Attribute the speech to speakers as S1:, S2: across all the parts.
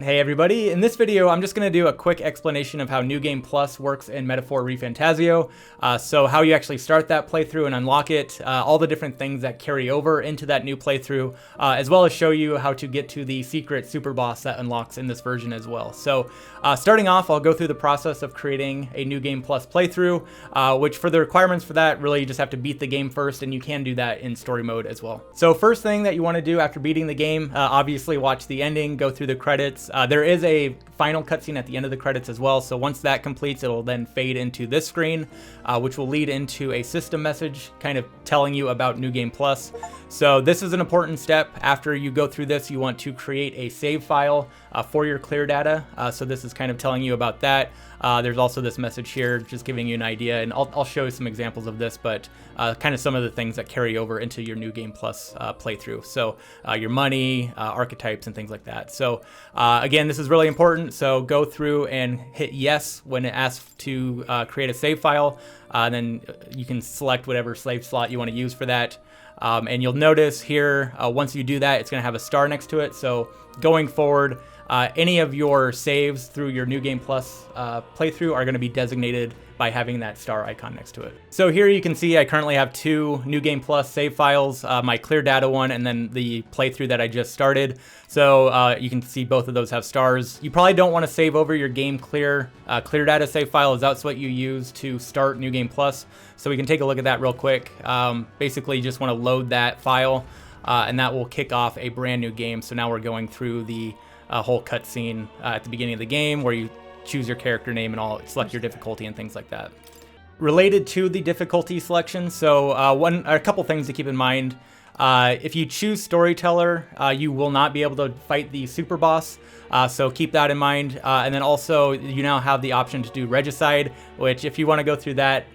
S1: Hey everybody, in this video I'm just going to do a quick explanation of how New Game Plus works in Metaphor ReFantazio. So how you actually start that playthrough and unlock it, all the different things that carry over into that new playthrough, as well as show you how to get to the secret super boss that unlocks in this version as well. So starting off, I'll go through the process of creating a New Game Plus playthrough, which for the requirements for that, really you just have to beat the game first, and you can do that in story mode as well. So first thing that you want to do after beating the game, obviously watch the ending, go through the credits. There is a final cutscene at the end of the credits as well, so once that completes, it'll then fade into this screen, which will lead into a system message kind of telling you about New Game Plus. So this is an important step. After you go through this, you want to create a save file for your clear data. So this is kind of telling you about that. There's also this message here just giving you an idea, and I'll show you some examples of this, but kind of some of the things that carry over into your New Game Plus playthrough. So your money, archetypes, and things like that. So again, this is really important. So go through and hit yes when it asks to create a save file. Then you can select whatever save slot you want to use for that. And you'll notice here, once you do that, it's going to have a star next to it. So going forward, any of your saves through your New Game Plus playthrough are going to be designated by having that star icon next to it. So here you can see I currently have two New Game Plus save files, my clear data one and then the playthrough that I just started. So you can see both of those have stars. You probably don't want to save over your game clear data save file, as that's what you use to start New Game Plus. So we can take a look at that real quick. Basically you just want to load that file and that will kick off a brand new game. So now we're going through the whole cutscene at the beginning of the game where you choose your character name and all, select your difficulty and things like that. Related to the difficulty selection, so a couple things to keep in mind. If you choose Storyteller, you will not be able to fight the super boss, so keep that in mind. And then also you now have the option to do regicide, which if you want to go through that,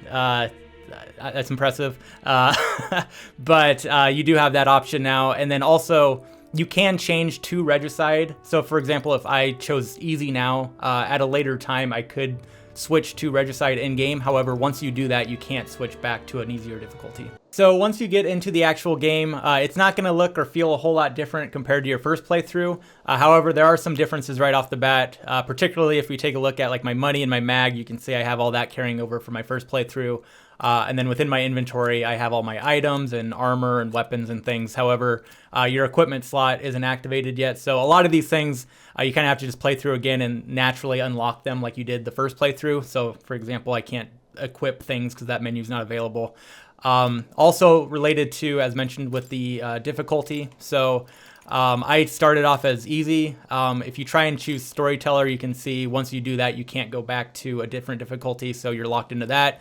S1: that's impressive. But you do have that option now. And then also you can change to regicide. So for example, if I chose easy now, at a later time, I could switch to regicide in game. However, once you do that, you can't switch back to an easier difficulty. So once you get into the actual game, it's not going to look or feel a whole lot different compared to your first playthrough. However, there are some differences right off the bat, particularly if we take a look at like my money and my mag. You can see I have all that carrying over from my first playthrough. And then within my inventory, I have all my items and armor and weapons and things. However, your equipment slot isn't activated yet. So a lot of these things, you kind of have to just play through again and naturally unlock them like you did the first playthrough. So for example, I can't equip things because that menu is not available. Also related to, as mentioned, with the difficulty. So I started off as easy. If you try and choose Storyteller, you can see once you do that, you can't go back to a different difficulty. So you're locked into that.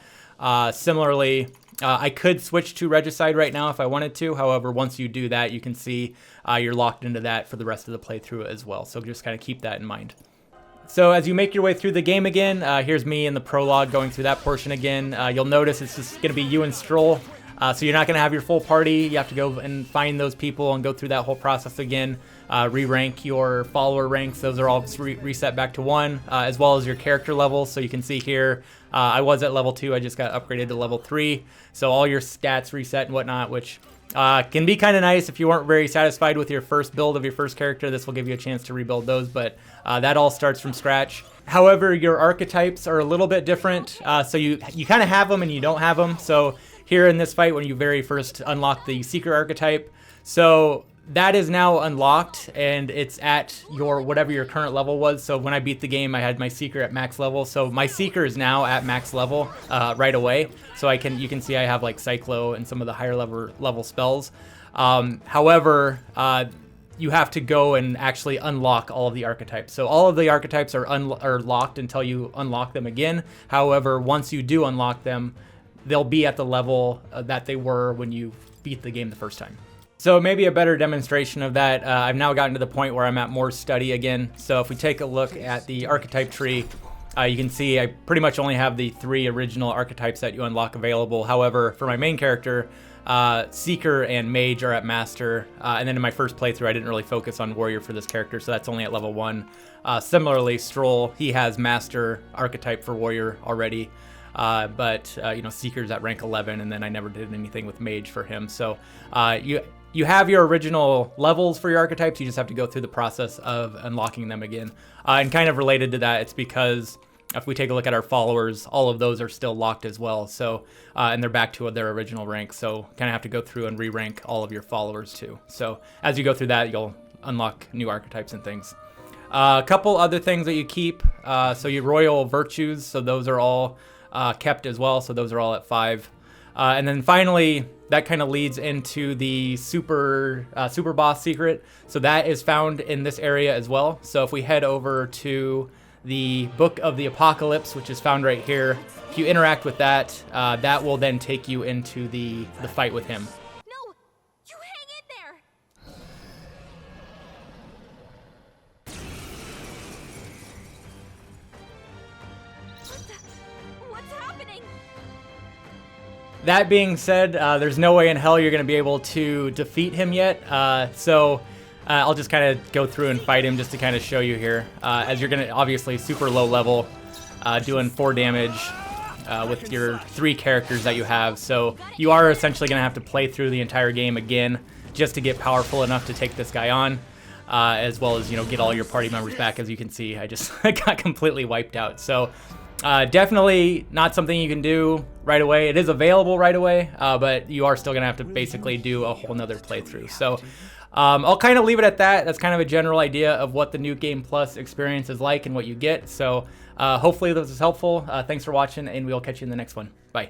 S1: Similarly, I could switch to regicide right now if I wanted to. However, once you do that, you can see you're locked into that for the rest of the playthrough as well. So just kind of keep that in mind. So as you make your way through the game again, here's me in the prologue going through that portion again. You'll notice it's just going to be you and Stroll. So you're not going to have your full party. You have to go and find those people and go through that whole process again. Re-rank your follower ranks. Those are all reset back to 1, as well as your character levels. So you can see here, I was at level 2. I just got upgraded to level 3. So all your stats reset and whatnot, which can be kind of nice if you weren't very satisfied with your first build of your first character. This will give you a chance to rebuild those, but that all starts from scratch. However, your archetypes are a little bit different. So you kind of have them and you don't have them. So here in this fight, when you very first unlock the Seeker archetype, so that is now unlocked and it's at your whatever your current level was. So when I beat the game, I had my Seeker at max level. So my Seeker is now at max level right away. So you can see I have like Cyclo and some of the higher level spells. However, you have to go and actually unlock all of the archetypes. So all of the archetypes are locked until you unlock them again. However, once you do unlock them, they'll be at the level that they were when you beat the game the first time. So maybe a better demonstration of that, I've now gotten to the point where I'm at more study again. So if we take a look at the archetype tree, you can see I pretty much only have the 3 original archetypes that you unlock available. However, for my main character, Seeker and Mage are at Master. And then in my first playthrough, I didn't really focus on Warrior for this character, so that's only at level 1. Similarly, Stroll, he has Master archetype for Warrior already. But Seeker's at rank 11, and then I never did anything with Mage for him. So you have your original levels for your archetypes. You just have to go through the process of unlocking them again. And kind of related to that, it's because if we take a look at our followers, all of those are still locked as well. So, and they're back to their original rank. So kind of have to go through and re-rank all of your followers too. So as you go through that, you'll unlock new archetypes and things. A couple other things that you keep. So your royal virtues. So those are all kept as well. So those are all at 5. And then finally, that kind of leads into the super boss secret. So that is found in this area as well. So if we head over to the Book of the Apocalypse, which is found right here, if you interact with that, that will then take you into the fight with him.
S2: No, you hang in there. What's happening?
S1: That being said, there's no way in hell you're going to be able to defeat him yet. I'll just kind of go through and fight him just to kind of show you here. As you're going to, obviously, super low level, doing 4 damage with your 3 characters that you have. So you are essentially going to have to play through the entire game again just to get powerful enough to take this guy on, as well as, you know, get all your party members back. As you can see, I just got completely wiped out. So definitely not something you can do right away. It is available right away, but you are still going to have to basically do a whole nother playthrough. So I'll kind of leave it at that. That's kind of a general idea of what the New Game Plus experience is like and what you get. So hopefully this was helpful. Thanks for watching, and we'll catch you in the next one. Bye.